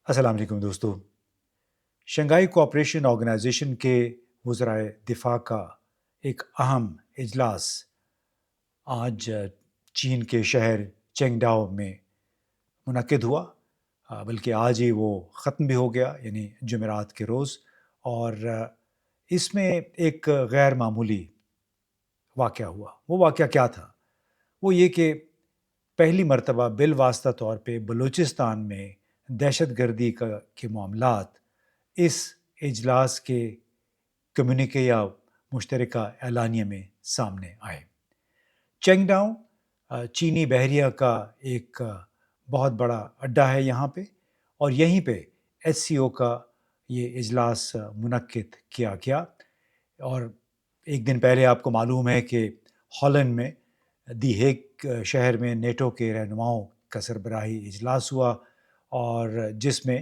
السلام علیکم دوستو۔ شنگھائی کوآپریشن آرگنائزیشن کے وزرائے دفاع کا ایک اہم اجلاس آج چین کے شہر چینگڈاؤ میں منعقد ہوا، بلکہ آج ہی وہ ختم بھی ہو گیا، یعنی جمعرات کے روز۔ اور اس میں ایک غیر معمولی واقعہ ہوا۔ وہ واقعہ کیا تھا؟ وہ یہ کہ پہلی مرتبہ بالواسطہ طور پہ بلوچستان میں دہشت گردی کے معاملات اس اجلاس کے کمیونیکے یا مشترکہ اعلانیے میں سامنے آئے۔ چینگڈاؤ چینی بحریہ کا ایک بہت بڑا اڈہ ہے یہاں پہ، اور یہیں پہ ایس سی او کا یہ اجلاس منعقد کیا گیا۔ اور ایک دن پہلے آپ کو معلوم ہے کہ ہالینڈ میں دی ہیگ شہر میں نیٹو کے رہنماؤں کا سربراہی اجلاس ہوا، اور جس میں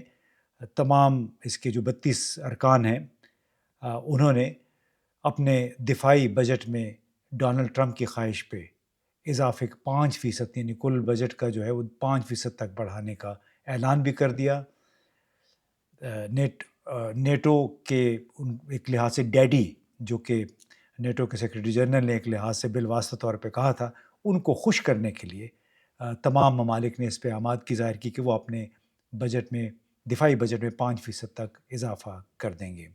تمام اس کے جو 32 ارکان ہیں انہوں نے اپنے دفاعی بجٹ میں ڈونلڈ ٹرمپ کی خواہش پہ اضافے 5%، یعنی کل بجٹ کا جو ہے وہ 5% تک بڑھانے کا اعلان بھی کر دیا۔ نیٹو کے ایک لحاظ سے ڈیڈی، جو کہ نیٹو کے سیکرٹری جنرل نے ایک لحاظ سے بالواسطہ طور پہ کہا تھا، ان کو خوش کرنے کے لیے تمام ممالک نے اس پہ آمادگی ظاہر کی کہ وہ اپنے بجٹ میں، دفاعی بجٹ میں 5% تک اضافہ کر دیں گے۔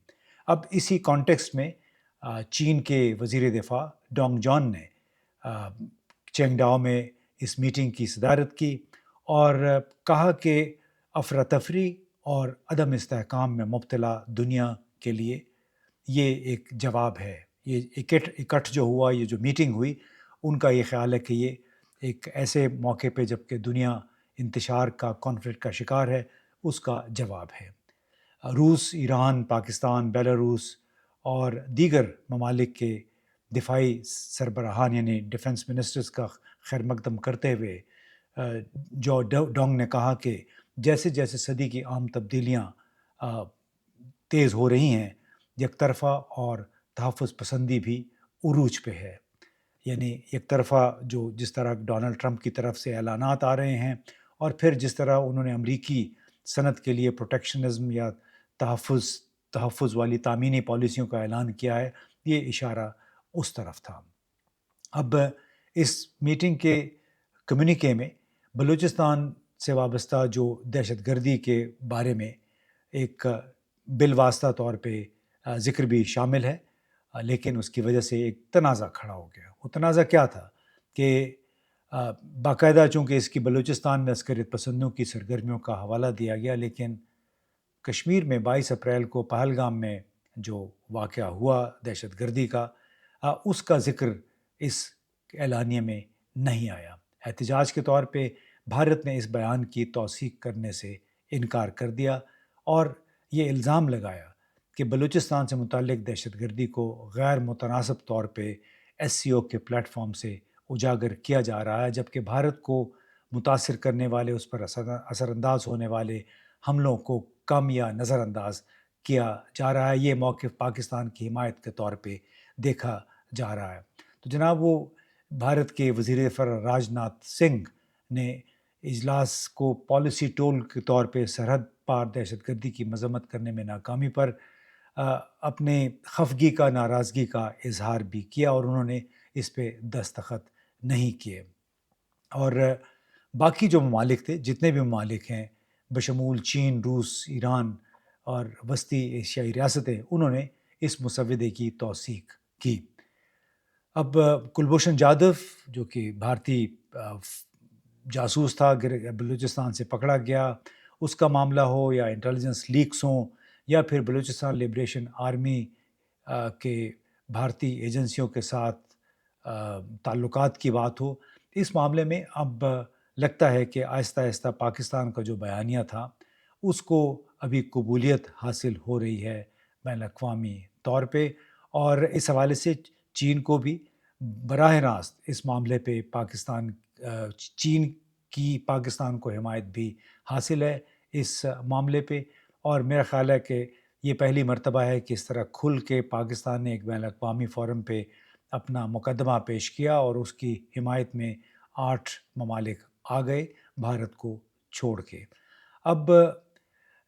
اب اسی کانٹیکسٹ میں چین کے وزیر دفاع ڈونگ جان نے چینگڈاؤ میں اس میٹنگ کی صدارت کی اور کہا کہ افراتفری اور عدم استحکام میں مبتلا دنیا کے لیے یہ ایک جواب ہے۔ یہ اکٹھ جو ہوا، یہ جو میٹنگ ہوئی، ان کا یہ خیال ہے کہ یہ ایک ایسے موقع پہ جب کہ دنیا انتشار کا، کانفلکٹ کا شکار ہے، اس کا جواب ہے۔ روس، ایران، پاکستان، بیلاروس اور دیگر ممالک کے دفاعی سربراہان، یعنی ڈیفنس منسٹرز کا خیر مقدم کرتے ہوئے جو ڈونگ نے کہا کہ جیسے جیسے صدی کی عام تبدیلیاں تیز ہو رہی ہیں، یک طرفہ اور تحفظ پسندی بھی عروج پہ ہے۔ یعنی یک طرفہ جس طرح ڈونلڈ ٹرمپ کی طرف سے اعلانات آ رہے ہیں، اور پھر جس طرح انہوں نے امریکی صنعت کے لیے پروٹیکشنزم یا تحفظ والی تامینی پالیسیوں کا اعلان کیا ہے، یہ اشارہ اس طرف تھا۔ اب اس میٹنگ کے کمیونیکے میں بلوچستان سے وابستہ جو دہشت گردی کے بارے میں ایک بالواسطہ طور پہ ذکر بھی شامل ہے، لیکن اس کی وجہ سے ایک تنازع کھڑا ہو گیا۔ وہ تنازع کیا تھا کہ باقاعدہ چونکہ اس کی بلوچستان میں عسکریت پسندوں کی سرگرمیوں کا حوالہ دیا گیا، لیکن کشمیر میں 22 اپریل کو پہلگام میں جو واقعہ ہوا دہشت گردی کا، اس کا ذکر اس اعلانیے میں نہیں آیا۔ احتجاج کے طور پہ بھارت نے اس بیان کی توثیق کرنے سے انکار کر دیا اور یہ الزام لگایا کہ بلوچستان سے متعلق دہشت گردی کو غیر متناسب طور پہ ایس سی او کے پلیٹ فارم سے اجاگر کیا جا رہا ہے، جبکہ بھارت کو متاثر کرنے والے، اس پر اثر انداز ہونے والے حملوں کو کم یا نظر انداز کیا جا رہا ہے۔ یہ موقف پاکستان کی حمایت کے طور پہ دیکھا جا رہا ہے۔ تو جناب، وہ بھارت کے وزیر دفاع راج ناتھ سنگھ نے اجلاس کو پالیسی ٹول کے طور پہ سرحد پار دہشت گردی کی مذمت کرنے میں ناکامی پر اپنے خفگی کا، ناراضگی کا اظہار بھی کیا، اور انہوں نے اس پہ دستخط نہیں کیے۔ اور باقی جو ممالک تھے، جتنے بھی ممالک ہیں بشمول چین، روس، ایران اور وسطی ایشیائی ریاستیں، انہوں نے اس مسودے کی توثیق کی۔ اب کلبھوشن جادو، جو کہ بھارتی جاسوس تھا، بلوچستان سے پکڑا گیا، اس کا معاملہ ہو یا انٹیلیجنس لیکس ہوں، یا پھر بلوچستان لبریشن آرمی کے بھارتی ایجنسیوں کے ساتھ تعلقات کی بات ہو، اس معاملے میں اب لگتا ہے کہ آہستہ آہستہ پاکستان کا جو بیانیہ تھا اس کو ابھی قبولیت حاصل ہو رہی ہے بین الاقوامی طور پہ، اور اس حوالے سے چین کو بھی براہ راست اس معاملے پہ چین کی پاکستان کو حمایت بھی حاصل ہے اس معاملے پہ۔ اور میرا خیال ہے کہ یہ پہلی مرتبہ ہے کہ اس طرح کھل کے پاکستان نے ایک بین الاقوامی فورم پہ اپنا مقدمہ پیش کیا، اور اس کی حمایت میں 8 ممالک آ گئے بھارت کو چھوڑ کے۔ اب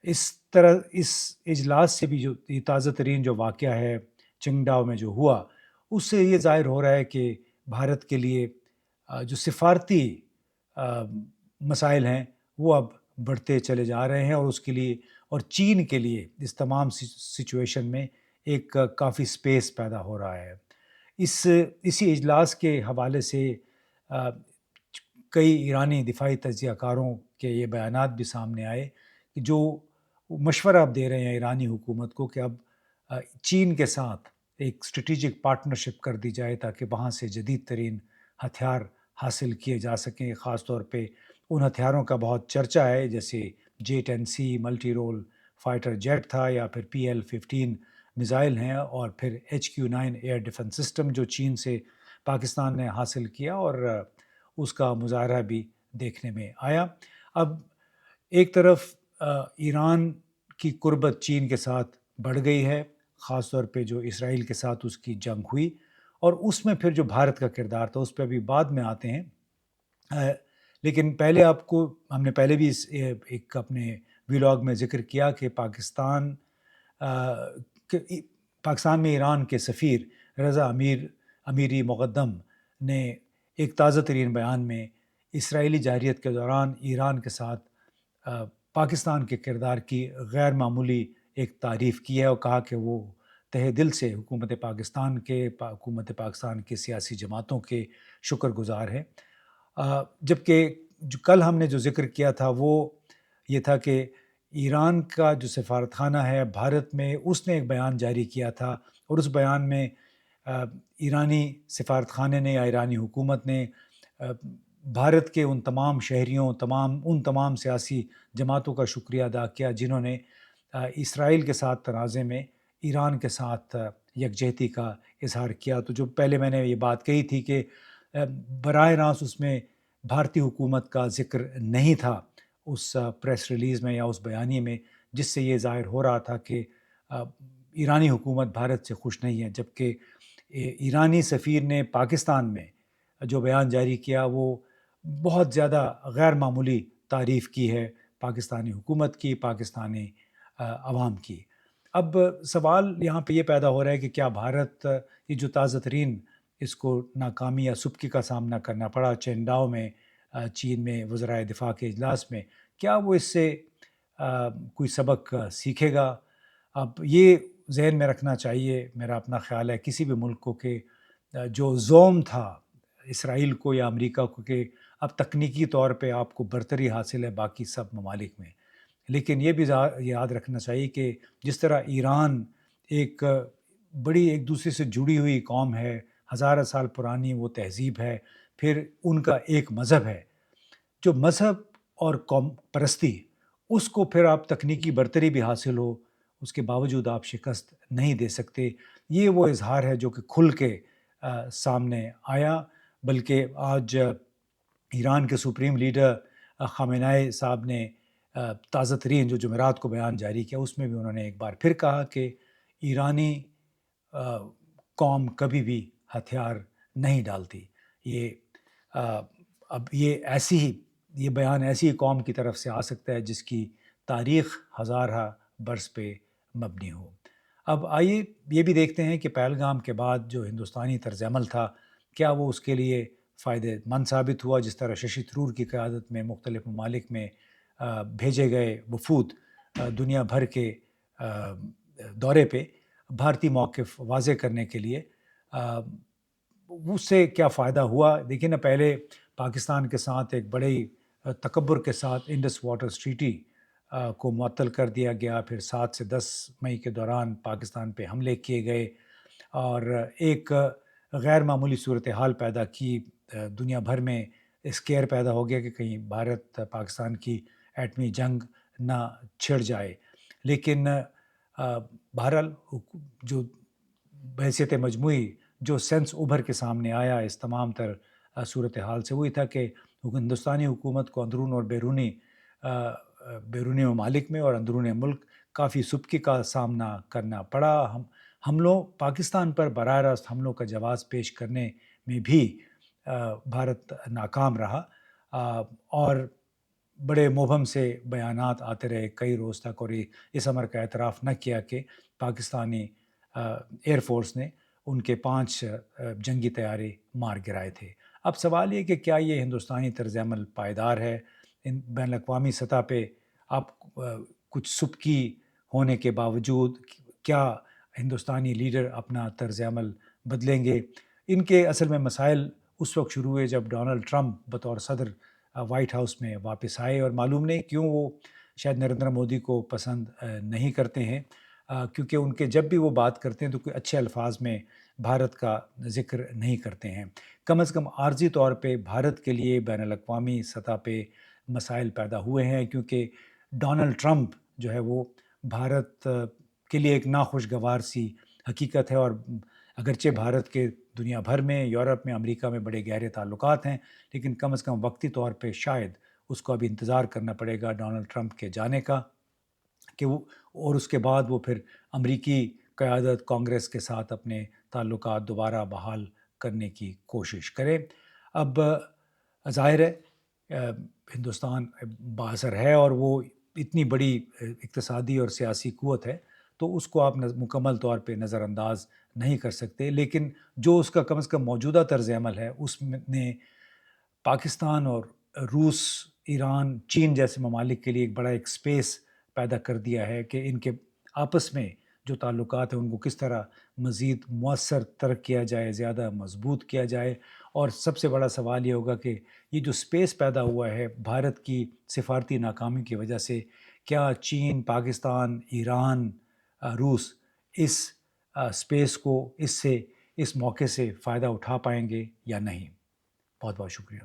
اس طرح اس اجلاس سے بھی جو یہ تازہ ترین جو واقعہ ہے چنگڈاؤ میں جو ہوا، اس سے یہ ظاہر ہو رہا ہے کہ بھارت کے لیے جو سفارتی آ، مسائل ہیں وہ اب بڑھتے چلے جا رہے ہیں، اور اس کے لیے اور چین کے لیے اس تمام سچویشن میں ایک کافی سپیس پیدا ہو رہا ہے۔ اسی اجلاس کے حوالے سے آ، کئی ایرانی دفاعی تجزیہ کاروں کے یہ بیانات بھی سامنے آئے کہ جو مشورہ اب دے رہے ہیں ایرانی حکومت کو کہ اب چین کے ساتھ ایک اسٹریٹجک پارٹنرشپ کر دی جائے تاکہ وہاں سے جدید ترین ہتھیار حاصل کیے جا سکیں۔ خاص طور پہ ان ہتھیاروں کا بہت چرچا ہے جیسے J-10C multi role fighter jet تھا، یا پھر PL-15 میزائل ہیں، اور پھر HQ-9 ایئر ڈیفنس سسٹم جو چین سے پاکستان نے حاصل کیا، اور اس کا مظاہرہ بھی دیکھنے میں آیا۔ اب ایک طرف ایران کی قربت چین کے ساتھ بڑھ گئی ہے، خاص طور پہ جو اسرائیل کے ساتھ اس کی جنگ ہوئی، اور اس میں پھر جو بھارت کا کردار تھا اس پہ ابھی بعد میں آتے ہیں۔ لیکن پہلے ہم نے پہلے بھی ایک اپنے ویلاگ میں ذکر کیا کہ پاکستان میں ایران کے سفیر رضا امیری مقدم نے ایک تازہ ترین بیان میں اسرائیلی جارحیت کے دوران ایران کے ساتھ پاکستان کے کردار کی غیر معمولی ایک تعریف کی ہے، اور کہا کہ وہ تہہ دل سے حکومت پاکستان کے سیاسی جماعتوں کے شکر گزار ہیں۔ جبکہ جو کل ہم نے جو ذکر کیا تھا وہ یہ تھا کہ ایران کا جو سفارت خانہ ہے بھارت میں، اس نے ایک بیان جاری کیا تھا، اور اس بیان میں ایرانی سفارت خانے نے یا ایرانی حکومت نے بھارت کے ان تمام شہریوں ان تمام سیاسی جماعتوں کا شکریہ ادا کیا جنہوں نے اسرائیل کے ساتھ تنازع میں ایران کے ساتھ یکجہتی کا اظہار کیا۔ تو جو پہلے میں نے یہ بات کہی تھی کہ براہ راست اس میں بھارتی حکومت کا ذکر نہیں تھا اس پریس ریلیز میں یا اس بیانیے میں، جس سے یہ ظاہر ہو رہا تھا کہ ایرانی حکومت بھارت سے خوش نہیں ہے، جبکہ ایرانی سفیر نے پاکستان میں جو بیان جاری کیا وہ بہت زیادہ غیر معمولی تعریف کی ہے پاکستانی حکومت کی، پاکستانی عوام کی۔ اب سوال یہاں پہ یہ پیدا ہو رہا ہے کہ کیا بھارت یہ جو تازہ ترین اس کو ناکامی یا سبکی کا سامنا کرنا پڑا چنگڈاؤ میں چین میں وزرائے دفاع کے اجلاس میں، کیا وہ اس سے کوئی سبق سیکھے گا؟ اب یہ ذہن میں رکھنا چاہیے، میرا اپنا خیال ہے کسی بھی ملک کو، کہ جو زوم تھا اسرائیل کو یا امریکہ کو کہ اب تکنیکی طور پہ آپ کو برتری حاصل ہے باقی سب ممالک میں، لیکن یہ بھی یاد رکھنا چاہیے کہ جس طرح ایران ایک بڑی ایک دوسرے سے جڑی ہوئی قوم ہے، ہزارہ سال پرانی وہ تہذیب ہے، پھر ان کا ایک مذہب ہے، جو مذہب اور قوم پرستی، اس کو پھر آپ تکنیکی برتری بھی حاصل ہو اس کے باوجود آپ شکست نہیں دے سکتے۔ یہ وہ اظہار ہے جو کہ کھل کے سامنے آیا، بلکہ آج ایران کے سپریم لیڈر خامنہئی صاحب نے تازہ ترین جو جمعرات کو بیان جاری کیا، اس میں بھی انہوں نے ایک بار پھر کہا کہ ایرانی قوم کبھی بھی ہتھیار نہیں ڈالتی۔ اب یہ بیان ایسی قوم کی طرف سے آ سکتا ہے جس کی تاریخ ہزارہ برس پہ مبنی ہو۔ اب آئیے یہ بھی دیکھتے ہیں کہ پہلگام کے بعد جو ہندوستانی طرز عمل تھا، کیا وہ اس کے لیے فائدہ مند ثابت ہوا؟ جس طرح ششی تھرور کی قیادت میں مختلف ممالک میں بھیجے گئے وفود دنیا بھر کے دورے پہ بھارتی موقف واضح کرنے کے لیے، اس سے کیا فائدہ ہوا؟ دیکھیں نا، پہلے پاکستان کے ساتھ ایک بڑے تکبر کے ساتھ انڈس واٹرز ٹریٹی کو معطل کر دیا گیا، پھر 7 سے 10 مئی کے دوران پاکستان پہ حملے کیے گئے، اور ایک غیر معمولی صورتحال پیدا کی، دنیا بھر میں اسکیئر پیدا ہو گیا کہ کہیں بھارت پاکستان کی ایٹمی جنگ نہ چھڑ جائے۔ لیکن بہرحال جو بحیثیت مجموعی جو سینس ابھر کے سامنے آیا اس تمام تر صورتحال سے، وہی تھا کہ ہندوستانی حکومت کو اندرون اور بیرونی ممالک میں اور اندرون ملک کافی سبکی کا سامنا کرنا پڑا۔ حملوں پاکستان پر براہ راست حملوں کا جواز پیش کرنے میں بھی بھارت ناکام رہا، اور بڑے مبہم سے بیانات آتے رہے کئی روز تک، اور اس امر کا اعتراف نہ کیا کہ پاکستانی ایئر فورس نے ان کے 5 جنگی طیارے مار گرائے تھے۔ اب سوال یہ کہ کیا یہ ہندوستانی طرز عمل پائیدار ہے؟ بین الاقوامی سطح پہ آپ کچھ سبکی ہونے کے باوجود کیا ہندوستانی لیڈر اپنا طرز عمل بدلیں گے؟ ان کے اصل میں مسائل اس وقت شروع ہوئے جب ڈونلڈ ٹرمپ بطور صدر وائٹ ہاؤس میں واپس آئے، اور معلوم نہیں کیوں وہ شاید نریندر مودی کو پسند نہیں کرتے ہیں، کیونکہ ان کے جب بھی وہ بات کرتے ہیں تو کوئی اچھے الفاظ میں بھارت کا ذکر نہیں کرتے ہیں۔ کم از کم عارضی طور پہ بھارت کے لیے بین الاقوامی سطح پہ مسائل پیدا ہوئے ہیں، کیونکہ ڈونلڈ ٹرمپ جو ہے وہ بھارت کے لیے ایک ناخوشگوار سی حقیقت ہے، اور اگرچہ بھارت کے دنیا بھر میں، یورپ میں، امریکہ میں بڑے گہرے تعلقات ہیں، لیکن کم از کم وقتی طور پہ شاید اس کو ابھی انتظار کرنا پڑے گا ڈونلڈ ٹرمپ کے جانے کا، کہ وہ اور اس کے بعد وہ پھر امریکی قیادت کانگریس کے ساتھ اپنے تعلقات دوبارہ بحال کرنے کی کوشش کرے۔ اب ظاہر ہے ہندوستان بااثر ہے، اور وہ اتنی بڑی اقتصادی اور سیاسی قوت ہے، تو اس کو آپ مکمل طور پہ نظر انداز نہیں کر سکتے، لیکن جو اس کا کم از کم موجودہ طرز عمل ہے اس نے پاکستان اور روس، ایران، چین جیسے ممالک کے لیے ایک بڑا ایک سپیس پیدا کر دیا ہے کہ ان کے آپس میں جو تعلقات ہیں ان کو کس طرح مزید مؤثر تر کیا جائے، زیادہ مضبوط کیا جائے۔ اور سب سے بڑا سوال یہ ہوگا کہ یہ جو سپیس پیدا ہوا ہے بھارت کی سفارتی ناکامی کی وجہ سے، کیا چین، پاکستان، ایران، روس اس سپیس کو اس موقع سے فائدہ اٹھا پائیں گے یا نہیں؟ بہت بہت شکریہ۔